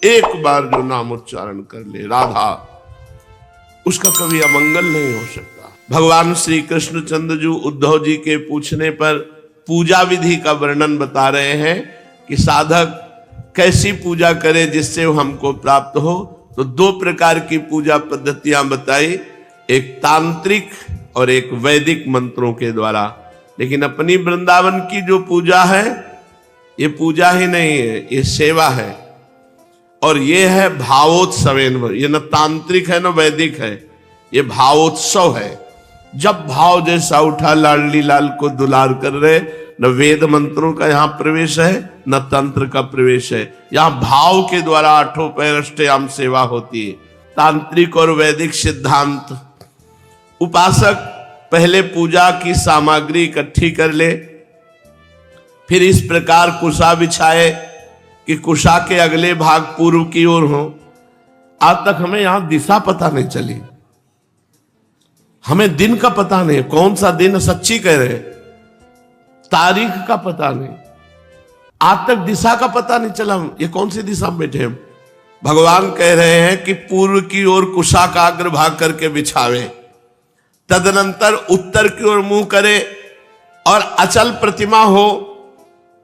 एक बार जो नाम उच्चारण कर ले राधा, उसका कभी अमंगल नहीं हो सकता। भगवान श्री कृष्णचंद्र जी उद्धव जी के पूछने पर पूजा विधि का वर्णन बता रहे हैं कि साधक कैसी पूजा करे जिससे हमको प्राप्त हो। तो दो प्रकार की पूजा पद्धतियां बताई, एक तांत्रिक और एक वैदिक मंत्रों के द्वारा। लेकिन अपनी वृंदावन की जो पूजा है, ये पूजा ही नहीं है, ये सेवा है और ये है भावोत्सवेन। ये न तांत्रिक है न वैदिक है, ये भावोत्सव है। जब भाव जैसा उठा, लाडली लाल को दुलार कर रहे, न वेद मंत्रों का यहां प्रवेश है न तंत्र का प्रवेश है। यहां भाव के द्वारा आठों पैर अष्टयाम सेवा होती है। तांत्रिक और वैदिक सिद्धांत, उपासक पहले पूजा की सामग्री इकट्ठी कर ले, फिर इस प्रकार कुशा बिछाए कि कुशा के अगले भाग पूर्व की ओर हो। आज तक हमें यहां दिशा पता नहीं चली, हमें दिन का पता नहीं, कौन सा दिन, सच्ची कह रहे, तारीख का पता नहीं, आज तक दिशा का पता नहीं चला, ये कौन सी दिशा में बैठे हम। भगवान कह रहे हैं कि पूर्व की ओर कुशा का अग्रभाग करके बिछावे, तदनंतर उत्तर की ओर मुंह करे और अचल प्रतिमा हो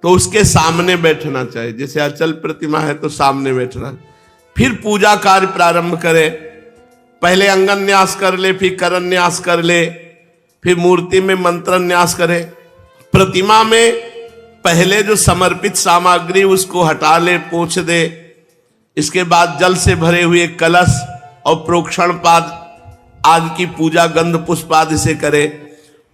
तो उसके सामने बैठना चाहिए। जैसे अचल प्रतिमा है तो सामने बैठना। फिर पूजा कार्य प्रारंभ करे, पहले अंगन न्यास कर ले, फिर करन न्यास कर ले, फिर मूर्ति में मंत्र न्यास करे। प्रतिमा में पहले जो समर्पित सामग्री उसको हटा ले, पोंछ दे। इसके बाद जल से भरे हुए कलश और प्रोक्षण पाद आज की पूजा गंध पुष्पादि से करे।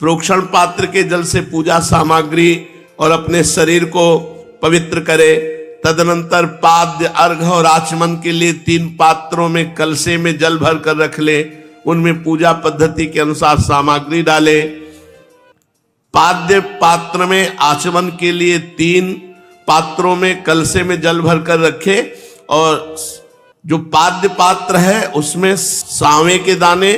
प्रोक्षण पात्र के जल से पूजा सामग्री और अपने शरीर को पवित्र करे। तदनंतर पाद्य, अर्घ और आचमन के लिए 3 पात्रों में कलशे में जल भर कर रख ले, उनमें पूजा पद्धति के अनुसार सामग्री डाले। पाद्य पात्र में आचमन के लिए 3 पात्रों में कलशे में जल भर कर रखे और जो पाद्य पात्र है उसमें सांवे के दाने,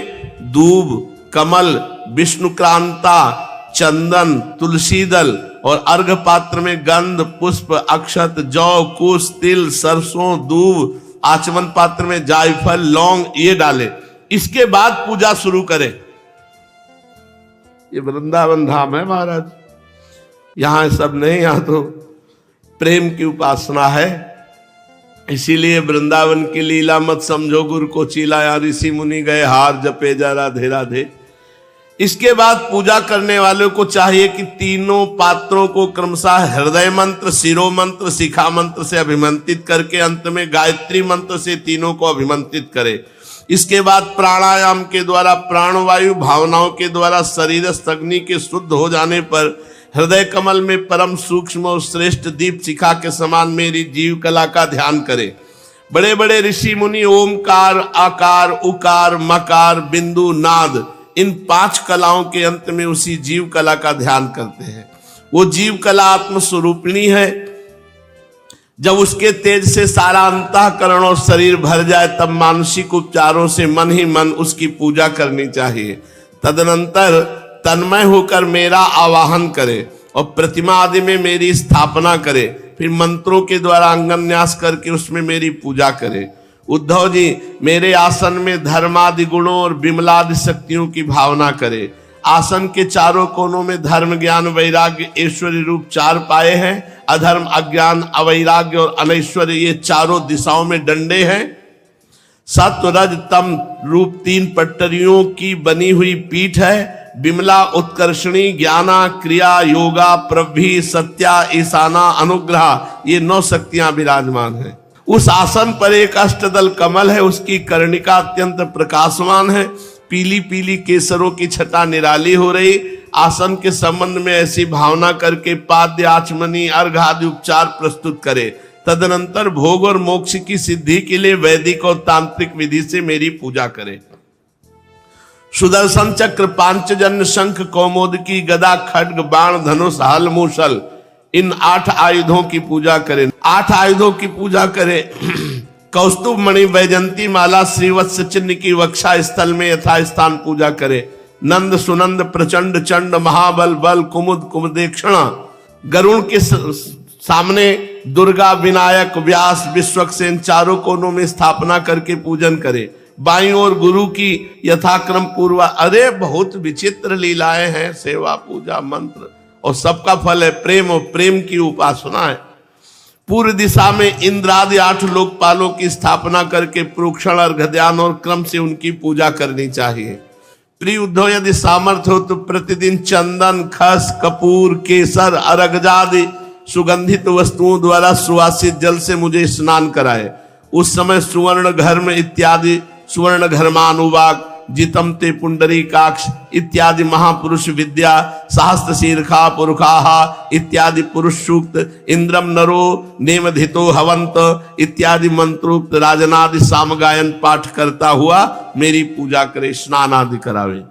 दूब, कमल, विष्णुक्रांता, चंदन, तुलसी दल और अर्घ पात्र में गंध, पुष्प, अक्षत, जौ, कुश, तिल, सरसों, दूब, आचमन पात्र में जायफल, लौंग ये डाले। इसके बाद पूजा शुरू करे। ये वृंदावन धाम है महाराज, यहां सब नहीं, यहां तो प्रेम की उपासना है। इसीलिए वृंदावन की लीला मत समझो गुरु को चिल्लाया, ऋषि मुनि गए हार जपे जा राधे राधे। इसके बाद पूजा करने वालों को चाहिए कि तीनों पात्रों को क्रमशः हृदय मंत्र, शिरो मंत्र, शिखा मंत्र से अभिमंत्रित करके अंत में गायत्री मंत्र से तीनों को अभिमंत्रित करे। इसके बाद प्राणायाम के द्वारा, प्राणवायु भावनाओं के द्वारा शरीरस्थ अग्नि के शुद्ध हो जाने पर हृदय कमल में परम सूक्ष्म और श्रेष्ठ दीप शिखा के समान मेरी जीव कला का ध्यान करे। बड़े बड़े ऋषि मुनि ओमकार, आकार, उकार, मकार, बिंदु, नाद इन 5 कलाओं के अंत में उसी जीव कला का ध्यान करते हैं। वो जीव कला आत्मस्वरूपिणी है। जब उसके तेज से सारा अंतःकरण और शरीर भर जाए तब मानसिक उपचारों से मन ही मन उसकी पूजा करनी चाहिए। तदनंतर तन्मय होकर मेरा आवाहन करे और प्रतिमा आदि में मेरी स्थापना करे। फिर मंत्रों के द्वारा अंगन न्यास करके उसमें मेरी पूजा करे। उद्धव जी मेरे आसन में धर्मादि गुणों और विमलादि शक्तियों की भावना करे। आसन के चारों कोनों में धर्म, ज्ञान, वैराग्य, ऐश्वर्य रूप 4 पाए हैं। अधर्म, अज्ञान, अवैराग्य और अनैश्वर्य ये चारों दिशाओं में डंडे हैं। सत्व, रज, तम रूप 3 पट्टरियों की बनी हुई पीठ है। विमला, उत्कर्षणी, ज्ञाना, क्रिया, योगा, प्रभि, सत्या, ईशाना, अनुग्रह ये 9 शक्तियां विराजमान हैं। उस आसन पर एक अष्टदल कमल है, उसकी कर्णिका अत्यंत प्रकाशमान है। पीली पीली केसरों की छटा निराली हो रही। आसन के संबंध में ऐसी भावना करके पाद्य, आचमनी, अर्घ आदि उपचार प्रस्तुत करे। तदनंतर भोग और मोक्ष की सिद्धि के लिए वैदिक और तांत्रिक विधि से मेरी पूजा करे। सुदर्शन चक्र, पांचजन्य, शंख, कौमोदकी, गदा, खड्ग, बाण, धनुष, हल, मूसल इन 8 आयुधों की पूजा करें। 8 आयुधों की पूजा करें। कौस्तुभ मणि, वैजंती माला, श्रीवत्स चिन्ह की वक्षा स्थल में यथास्थान पूजा करे। नंद, सुनंद, प्रचंड, चंड, महाबल, बल, कुमुद, कुमुदेक्षण, गरुण के सामने दुर्गा, विनायक, व्यास, विश्वक्सेन चारों कोनों में स्थापना करके पूजन करे। बाईं ओर गुरु की यथाक्रम पूर्वा। अरे बहुत विचित्र लीलाएं हैं, सेवा, पूजा, मंत्र, और सबका फल है प्रेम, और प्रेम की उपासना है। पूर्व दिशा में इंद्र आदि 8 लोकपालों की स्थापना करके प्रोक्षण, अर्घ, ध्यान और क्रम से उनकी पूजा करनी चाहिए। प्रिय उद्धव, यदि सामर्थ्य हो तो प्रतिदिन चंदन, खस, कपूर, केसर, अर्घादि सुगंधित वस्तुओं द्वारा सुवासित जल से मुझे स्नान कराए। उस समय सुवर्ण घर्म इत्यादि, सुवर्ण घर्मानुवाक, जितम ते पुंडरीकाक्ष इत्यादि महापुरुष विद्या, सहस्त्र शीर्षा पुरुषाहा इत्यादि पुरुष सूक्त, इंद्रम नरो नेमधितो हवंत इत्यादि मंत्रोक्त राजनादि सामगायन पाठ करता हुआ मेरी पूजा करे, स्नान आदि करावे।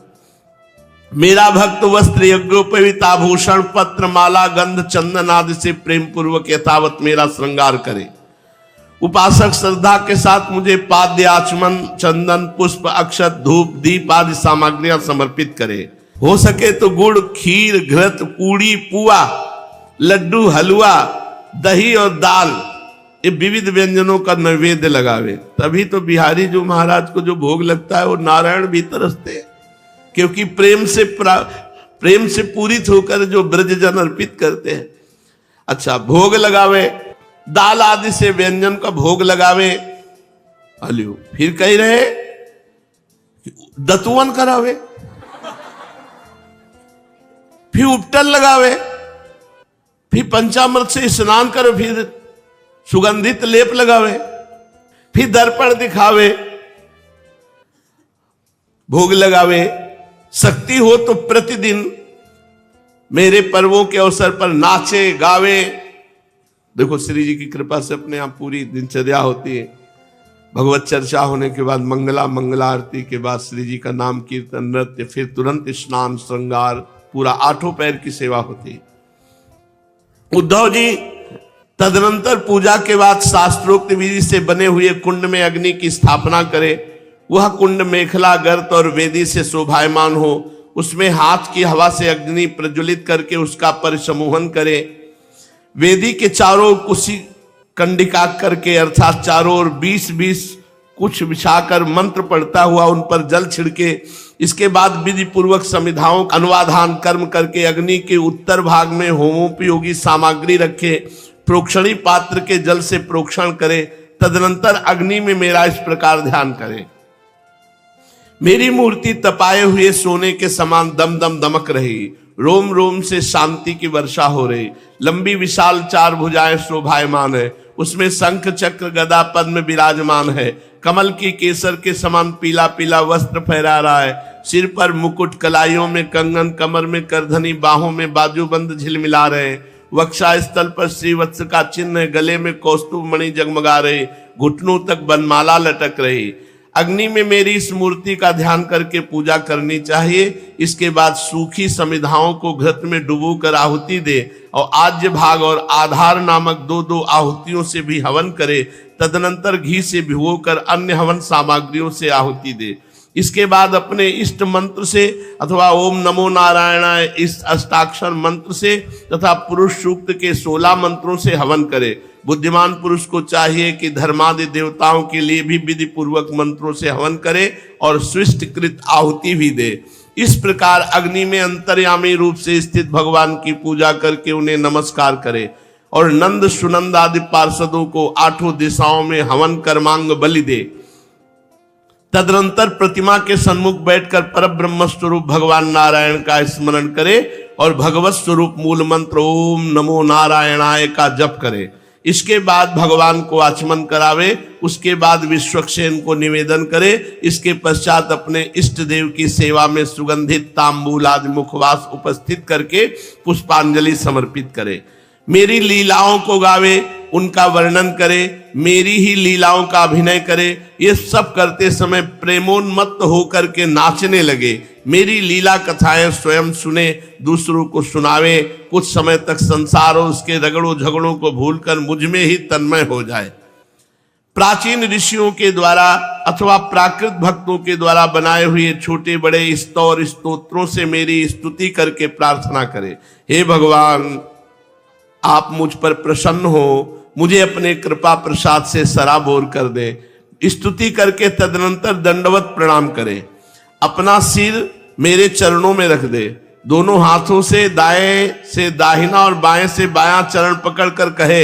मेरा भक्त वस्त्र, यज्ञोपवीत, आभूषण, पत्र, माला, गंध, चंदन आदि से प्रेम पूर्वक यथावत मेरा श्रृंगार करे। उपासक श्रद्धा के साथ मुझे पाद्य, आचमन, चंदन, पुष्प, अक्षत, धूप, दीप आदि सामग्रियां समर्पित करे। हो सके तो गुड़, खीर, घृत, पूड़ी, पुआ, लड्डू, हलवा, दही और दाल, ये विविध व्यंजनों का नैवेद्य लगावे। तभी तो बिहारी जो महाराज को जो भोग लगता है वो नारायण भी तरसते हैं, क्योंकि प्रेम से पूरित होकर जो ब्रजजन अर्पित करते हैं। अच्छा, भोग लगावे, दाल आदि से व्यंजन का भोग लगावे। अलियो फिर कह रहे दतुवन करावे, फिर उपटल लगावे, फिर पंचामृत से स्नान करे, फिर सुगंधित लेप लगावे, फिर दर्पण दिखावे, भोग लगावे। शक्ति हो तो प्रतिदिन मेरे पर्वों के अवसर पर नाचे गावे। देखो श्री जी की कृपा से अपने यहाँ पूरी दिनचर्या होती है। भगवत चर्चा होने के बाद मंगला आरती के बाद श्री जी का नाम कीर्तन, नृत्य, फिर तुरंत स्नान, श्रृंगार, पूरा 8 पैर की सेवा होती है। उद्धव जी तदनंतर पूजा के बाद शास्त्रोक्त विधि से बने हुए कुंड में अग्नि की स्थापना करे। वह कुंड मेखला, गर्त और वेदी से शोभायमान हो। उसमें हाथ की हवा से अग्नि प्रज्वलित करके उसका परिसमूहन करे। वेदी के चारों कुशी कंडिका करके, अर्थात चारों ओर 20-20 कुछ बिछाकर मंत्र पढ़ता हुआ उन पर जल छिड़के। इसके बाद विधि पूर्वक समिधाओं अनुवाधान कर्म करके अग्नि के उत्तर भाग में होमोपयोगी सामग्री रखे। प्रोक्षणी पात्र के जल से प्रोक्षण करे। तदनंतर अग्नि में मेरा इस प्रकार ध्यान करे। मेरी मूर्ति तपाए हुए सोने के समान दम दम दमक रही। रोम रोम से शांति की वर्षा हो रही। लंबी विशाल 4 भुजाएं शोभायमान है। उसमें शंख, चक्र, गदा, पद्म विराजमान है। कमल की केसर के समान पीला पीला वस्त्र फहरा रहा है। सिर पर मुकुट, कलाइयों में कंगन, कमर में करधनी, बाहों में बाजूबंद झिलमिला रहे। वक्षा स्थल पर श्रीवत्स का चिन्ह, गले में कौस्तुभ मणि जगमगा रहे। घुटनों तक बनमाला लटक रही। अग्नि में मेरी इस मूर्ति का ध्यान करके पूजा करनी चाहिए। इसके बाद सूखी समिधाओं को घृत में डुबो कर आहुति दे और आज्य भाग और आधार नामक 2-2 आहुतियों से भी हवन करे। तदनंतर घी से भिगोकर अन्य हवन सामग्रियों से आहुति दे। इसके बाद अपने इष्ट मंत्र से अथवा ओम नमो नारायणाय इस अष्टाक्षर मंत्र से तथा पुरुष सूक्त के 16 मंत्रों से हवन करे। बुद्धिमान पुरुष को चाहिए कि धर्मादि देवताओं के लिए भी विधि पूर्वक मंत्रों से हवन करे और स्विष्टकृत आहुति भी दे। इस प्रकार अग्नि में अंतर्यामी रूप से स्थित भगवान की पूजा करके उन्हें नमस्कार करे और नंद, सुनंद आदि पार्षदों को 8 दिशाओं में हवन कर्मांग बलि दे। तदनंतर प्रतिमा के सन्मुख बैठकर परब्रह्म स्वरूप भगवान नारायण का स्मरण करे और भगवत स्वरूप मूल मंत्र ओम नमो नारायणाय का जप करे। इसके बाद भगवान को आचमन करावे। उसके बाद विश्वक्सेन को निवेदन करे। इसके पश्चात अपने इष्ट देव की सेवा में सुगंधित तांबूल आदि मुखवास उपस्थित करके पुष्पांजलि समर्पित करे। मेरी लीलाओं को गावे, उनका वर्णन करे, मेरी ही लीलाओं का अभिनय करे। ये सब करते समय प्रेमोन्मत्त होकर के नाचने लगे। मेरी लीला कथाएं स्वयं सुने, दूसरों को सुनावे। कुछ समय तक संसार और उसके रगड़ों झगड़ों को भूलकर मुझ में ही तन्मय हो जाए। प्राचीन ऋषियों के द्वारा अथवा प्राकृत भक्तों के द्वारा बनाए हुए छोटे बड़े स्तोत्रों से मेरी स्तुति करके प्रार्थना करे। हे भगवान, आप मुझ पर प्रसन्न हो, मुझे अपने कृपा प्रसाद से सराबोर कर दे। स्तुति करके तदनंतर दंडवत प्रणाम करे, अपना सिर मेरे चरणों में रख दे, दोनों हाथों से दाएं से दाहिना और बाएं से बायां चरण पकड़ कर कहे,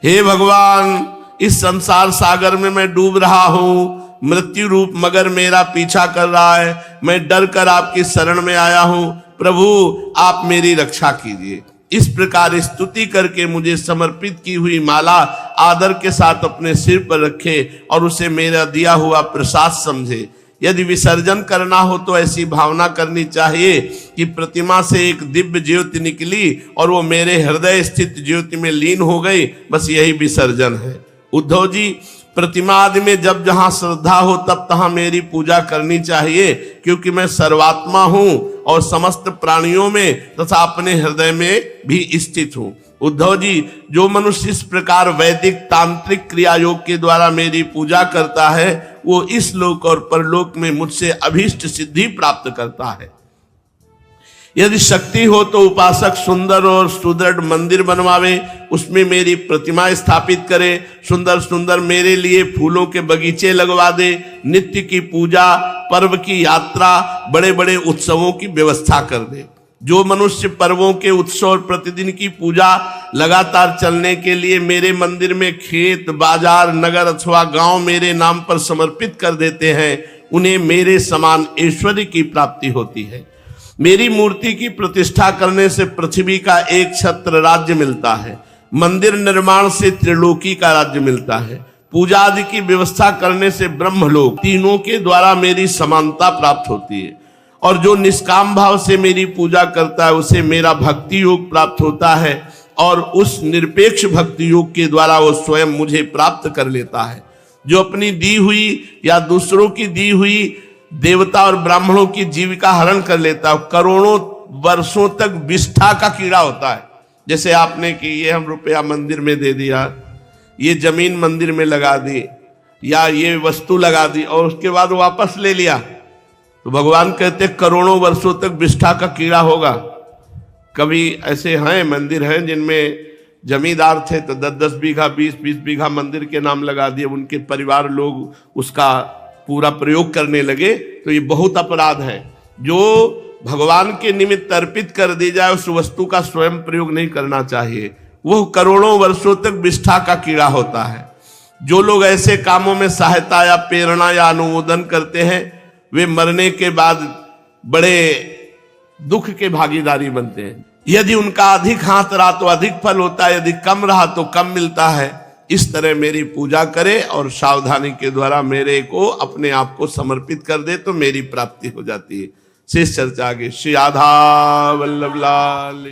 हे भगवान, इस संसार सागर में मैं डूब रहा हूं, मृत्यु रूप मगर मेरा पीछा कर रहा है, मैं डर कर आपकी शरण में आया हूं, प्रभु आप मेरी रक्षा कीजिए। इस प्रकार स्तुति करके मुझे समर्पित की हुई माला आदर के साथ अपने सिर पर रखे और उसे मेरा दिया हुआ प्रसाद समझे। यदि विसर्जन करना हो तो ऐसी भावना करनी चाहिए कि प्रतिमा से एक दिव्य ज्योति निकली और वो मेरे हृदय स्थित ज्योति में लीन हो गई, बस यही विसर्जन है। उद्धव जी, प्रतिमा आदि में जब जहां श्रद्धा हो तब तहां मेरी पूजा करनी चाहिए, क्योंकि मैं सर्वात्मा हूं और समस्त प्राणियों में तथा अपने हृदय में भी स्थित हूं। उद्धव जी, जो मनुष्य इस प्रकार वैदिक तांत्रिक क्रिया योग के द्वारा मेरी पूजा करता है, वो इस लोक और परलोक में मुझसे अभीष्ट सिद्धि प्राप्त करता है। यदि शक्ति हो तो उपासक सुंदर और सुदृढ़ मंदिर बनवावे, उसमें मेरी प्रतिमा स्थापित करे, सुंदर सुंदर मेरे लिए फूलों के बगीचे लगवा दे, नित्य की पूजा, पर्व की यात्रा, बड़े बड़े उत्सवों की व्यवस्था कर दे। जो मनुष्य पर्वों के उत्सव और प्रतिदिन की पूजा लगातार चलने के लिए मेरे मंदिर में खेत, बाजार, नगर अथवा गांव मेरे नाम पर समर्पित कर देते हैं, उन्हें मेरे समान ऐश्वर्य की प्राप्ति होती है। मेरी मूर्ति की प्रतिष्ठा करने से पृथ्वी का एक छत्र राज्य मिलता है, मंदिर निर्माण से त्रिलोकी का राज्य मिलता है, पूजा आदि की व्यवस्था करने से ब्रह्मलोक, तीनों के द्वारा मेरी समानता प्राप्त होती है। और जो निष्काम भाव से मेरी पूजा करता है उसे मेरा भक्ति योग प्राप्त होता है, और उस निरपेक्ष भक्ति योग के द्वारा वो स्वयं मुझे प्राप्त कर लेता है। जो अपनी दी हुई या दूसरों की दी हुई देवता और ब्राह्मणों की जीविका हरण कर लेता है, करोड़ों वर्षों तक विष्ठा का कीड़ा होता है। जैसे आपने कि ये हम रुपया मंदिर में दे दिया, ये जमीन मंदिर में लगा दी, या ये वस्तु लगा दी और उसके बाद वापस ले लिया, तो भगवान कहते करोड़ों वर्षों तक विष्ठा का कीड़ा होगा। कभी ऐसे हैं मंदिर हैं जिनमें जमींदार थे तो 10-10 बीघा 20-20 बीघा मंदिर के नाम लगा दिए, उनके परिवार लोग उसका पूरा प्रयोग करने लगे, तो ये बहुत अपराध है। जो भगवान के निमित्त अर्पित कर दी जाए उस वस्तु का स्वयं प्रयोग नहीं करना चाहिए, वो करोड़ों वर्षों तक विष्ठा का कीड़ा होता है। जो लोग ऐसे कामों में सहायता या प्रेरणा या अनुमोदन करते हैं, वे मरने के बाद बड़े दुख के भागीदारी बनते हैं। यदि उनका अधिक हाथ रहा तो अधिक फल होता है, यदि कम रहा तो कम मिलता है। इस तरह मेरी पूजा करे और सावधानी के द्वारा मेरे को अपने आप को समर्पित कर दे तो मेरी प्राप्ति हो जाती है। शेष चर्चा आगे। श्री राधा वल्लभ लाल।